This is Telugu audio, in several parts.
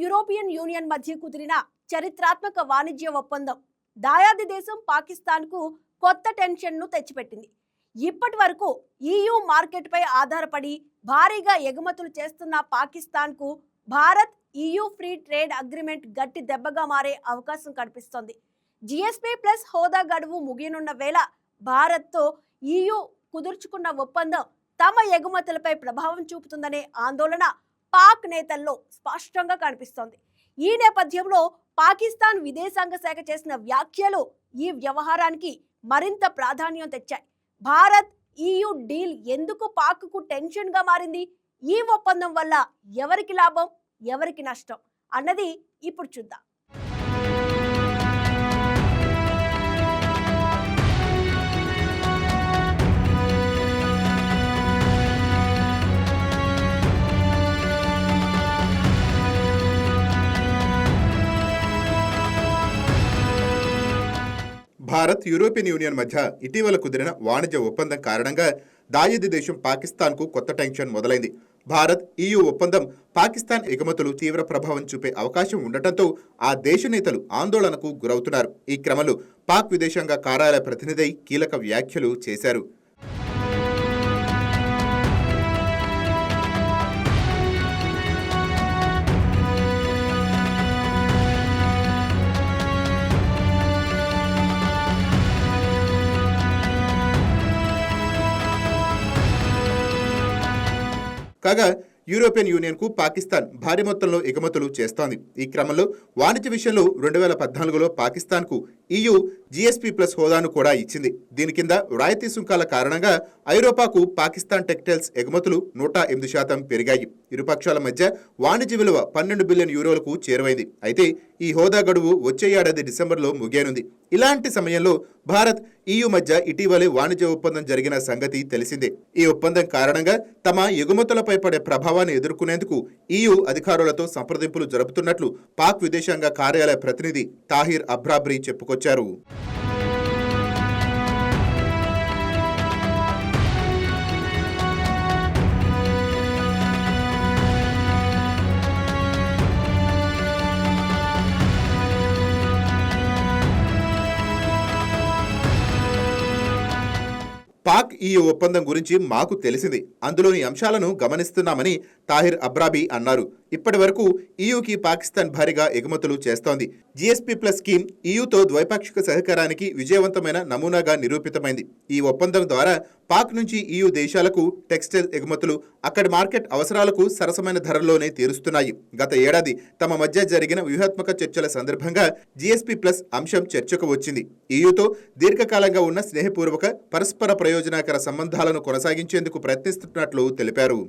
యూరోపియన్ యూనియన్ మధ్య కుదిరిన చరిత్రాత్మక వాణిజ్య ఒప్పందం దాయాది దేశం పాకిస్తాన్కు కొత్త టెన్షన్ను తెచ్చిపెట్టింది. ఇప్పటి వరకు EU మార్కెట్పై ఆధారపడి భారీగా ఎగుమతులు చేస్తున్న పాకిస్తాన్కు Bharat EU free trade agreement గట్టి దెబ్బగా మారే అవకాశం కనిపిస్తోంది. GSP+ హోదా గడువు ముగియనున్న వేళ భారత్తో EU కుదుర్చుకున్న ఒప్పందం తమ ఎగుమతులపై ప్రభావం చూపుతుందనే ఆందోళన పాక్ నేతల్లో స్పష్టంగా కనిపిస్తోంది. ఈ నేపథ్యంలో పాకిస్తాన్ విదేశాంగ శాఖ చేసిన వ్యాఖ్యలు ఈ వ్యవహారానికి మరింత ప్రాధాన్యం తెచ్చాయి. భారత్ EU డీల్ ఎందుకు పాక్కు టెన్షన్గా మారింది? ఈ ఒప్పందం వల్ల ఎవరికి లాభం, ఎవరికి నష్టం అన్నది ఇప్పుడు చూద్దాం. భారత్ యూరోపియన్ యూనియన్ మధ్య ఇటీవల కుదిరిన వాణిజ్య ఒప్పందం కారణంగా దాయాది దేశం పాకిస్తాన్కు కొత్త టెన్షన్ మొదలైంది. భారత్ EU ఒప్పందం పాకిస్తాన్ ఎగుమతులు తీవ్ర ప్రభావం చూపే అవకాశం ఉండటంతో ఆ దేశ నేతలు ఆందోళనకు గురవుతున్నారు. ఈ క్రమంలో పాక్ విదేశాంగ కార్యాలయ ప్రతినిధి కీలక వ్యాఖ్యలు చేశారు. కాగా యూరోపియన్ యూనియన్కు పాకిస్తాన్ భారీ మొత్తంలో ఎగుమతులు చేస్తోంది. ఈ క్రమంలో వాణిజ్య విషయంలో 2014లో పాకిస్తాన్కు EU GSP+ హోదాను కూడా ఇచ్చింది. దీని కింద రాయితీ సుంకాల కారణంగా ఐరోపాకు పాకిస్తాన్ టెక్స్టైల్స్ ఎగుమతులు 108% పెరిగాయి. ఇరుపక్షాల మధ్య వాణిజ్య విలువ 12 బిలియన్ యూరోలకు చేరువైంది. అయితే ఈ హోదా గడువు వచ్చే ఏడాది డిసెంబర్లో ముగియనుంది. ఇలాంటి సమయంలో భారత్ EU మధ్య ఇటీవలే వాణిజ్య ఒప్పందం జరిగిన సంగతి తెలిసిందే. ఈ ఒప్పందం కారణంగా తమ ఎగుమతులపై పడే ప్రభావాన్ని ఎదుర్కొనేందుకు EU అధికారులతో సంప్రదింపులు జరుపుతున్నట్లు పాక్ విదేశాంగ కార్యాలయ ప్రతినిధి తాహిర్ అబ్రాబ్రీ చెప్పుకొచ్చారు. పాక్ EU ఒప్పందం గురించి మాకు తెలిసింది, అందులోని అంశాలను గమనిస్తున్నామని తాహిర్ అబ్రాబీ అన్నారు. ఇప్పటి వరకు EUకి పాకిస్తాన్ భారీగా ఎగుమతులు చేస్తోంది. GSP+ స్కీమ్ EUతో ద్వైపాక్షిక సహకారానికి విజయవంతమైన నమూనాగా నిరూపితమైంది. ఈ ఒప్పందం ద్వారా పాక్ నుంచి EU దేశాలకు టెక్స్టైల్ ఎగుమతులు అక్కడి మార్కెట్ అవసరాలకు సరసమైన ధరల్లోనే తీరుస్తున్నాయి. గత ఏడాది తమ మధ్య జరిగిన వ్యూహాత్మక చర్చల సందర్భంగా GSP+ అంశం చర్చకు వచ్చింది. EUతో దీర్ఘకాలంగా ఉన్న స్నేహపూర్వక పరస్పర ప్రయోజనకర సంబంధాలను కొనసాగించేందుకు ప్రయత్నిస్తున్నట్లు తెలిపారు.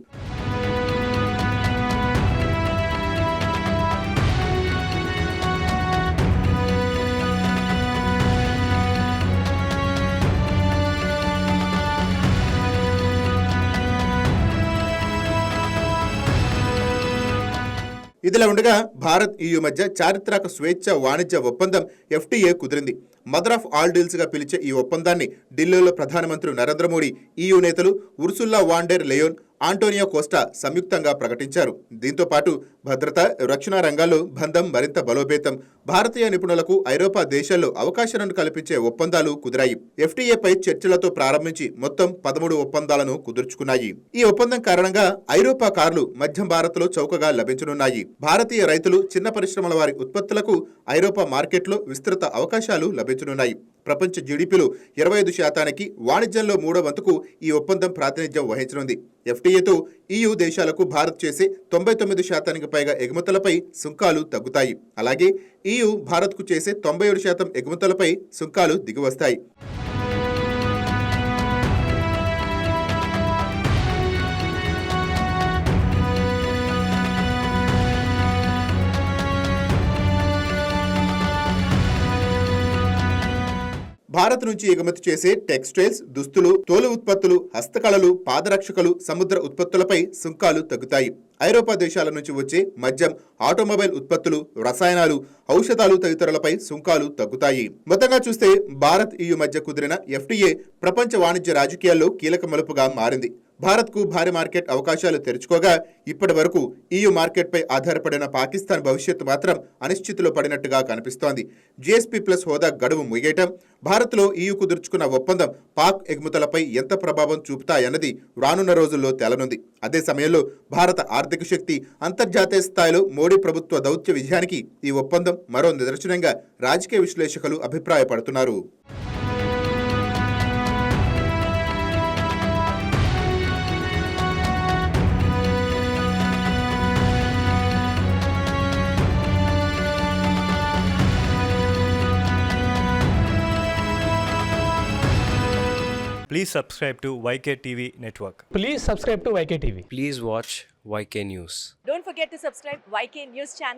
ఇదిలా ఉండగా భారత్ EU మధ్య చారిత్రక స్వేచ్ఛ వాణిజ్య ఒప్పందం FTA కుదిరింది. మదర్ ఆఫ్ ఆల్ డీల్స్ గా పిలిచే ఈ ఒప్పందాన్ని ఢిల్లీలో ప్రధానమంత్రి నరేంద్ర మోడీ, EU నేతలు ఉర్సుల్లా వాన్ డెర్ లెయోన్, ఆంటోనియో కోస్టా సంయుక్తంగా ప్రకటించారు. దీంతో పాటు భద్రత, రక్షణ రంగాల్లో బంధం మరింత బలోపేతం, భారతీయ నిపుణులకు ఐరోపా దేశాల్లో అవకాశాలను కల్పించే ఒప్పందాలు కుదిరాయి. FTA పై చర్చలతో ప్రారంభించి మొత్తం 13 ఒప్పందాలను కుదుర్చుకున్నాయి. ఈ ఒప్పందం కారణంగా ఐరోపా కార్లు మధ్య భారత్లో చౌకగా లభించనున్నాయి. భారతీయ రైతులు, చిన్న పరిశ్రమల వారి ఉత్పత్తులకు ఐరోపా మార్కెట్లో విస్తృత అవకాశాలు లభించనున్నాయి. ప్రపంచ GDPలో 25%, వాణిజ్యంలో 3వ వంతుకు ఈ ఒప్పందం ప్రాతినిధ్యం వహించనుంది. FTAతో EU దేశాలకు భారత్ చేసే 99% పైగా ఎగుమతులపై సుంకాలు తగ్గుతాయి. అలాగే EU భారత్కు చేసే 97% ఎగుమతులపై సుంకాలు దిగివస్తాయి. భారత్ నుంచి ఎగుమతి చేసే టెక్స్టైల్స్, దుస్తులు, తోలు ఉత్పత్తులు, హస్తకళలు, పాదరక్షకలు, సముద్ర ఉత్పత్తులపై సుంకాలు తగ్గుతాయి. ఐరోపా దేశాల నుంచి వచ్చే మద్యం, ఆటోమొబైల్ ఉత్పత్తులు, రసాయనాలు, ఔషధాలు తదితరులపై సుంకాలు తగ్గుతాయి. మొత్తంగా చూస్తే భారత్ EU మధ్య కుదిరిన FTA ప్రపంచ వాణిజ్య రాజకీయాల్లో కీలక మలుపుగా మారింది. భారత్కు భారీ మార్కెట్ అవకాశాలు తెరుచుకోగా ఇప్పటి వరకు EU మార్కెట్పై ఆధారపడిన పాకిస్తాన్ భవిష్యత్తు మాత్రం అనిశ్చితిలో పడినట్టుగా కనిపిస్తోంది. GSP ప్లస్ హోదా గడువు ముగియటం, భారత్లో EU కుదుర్చుకున్న ఒప్పందం పాక్ ఎగుమతులపై ఎంత ప్రభావం చూపుతాయన్నది రానున్న రోజుల్లో తేలనుంది. అదే సమయంలో భారత ఆర్థిక శక్తి, అంతర్జాతీయ స్థాయిలో మోడీ ప్రభుత్వ దౌత్య విజయానికి ఈ ఒప్పందం మరో నిదర్శనంగా రాజకీయ విశ్లేషకులు అభిప్రాయపడుతున్నారు. Please subscribe to YK TV Network. Please subscribe to YK TV. Please watch YK News. Don't forget to subscribe YK News channel.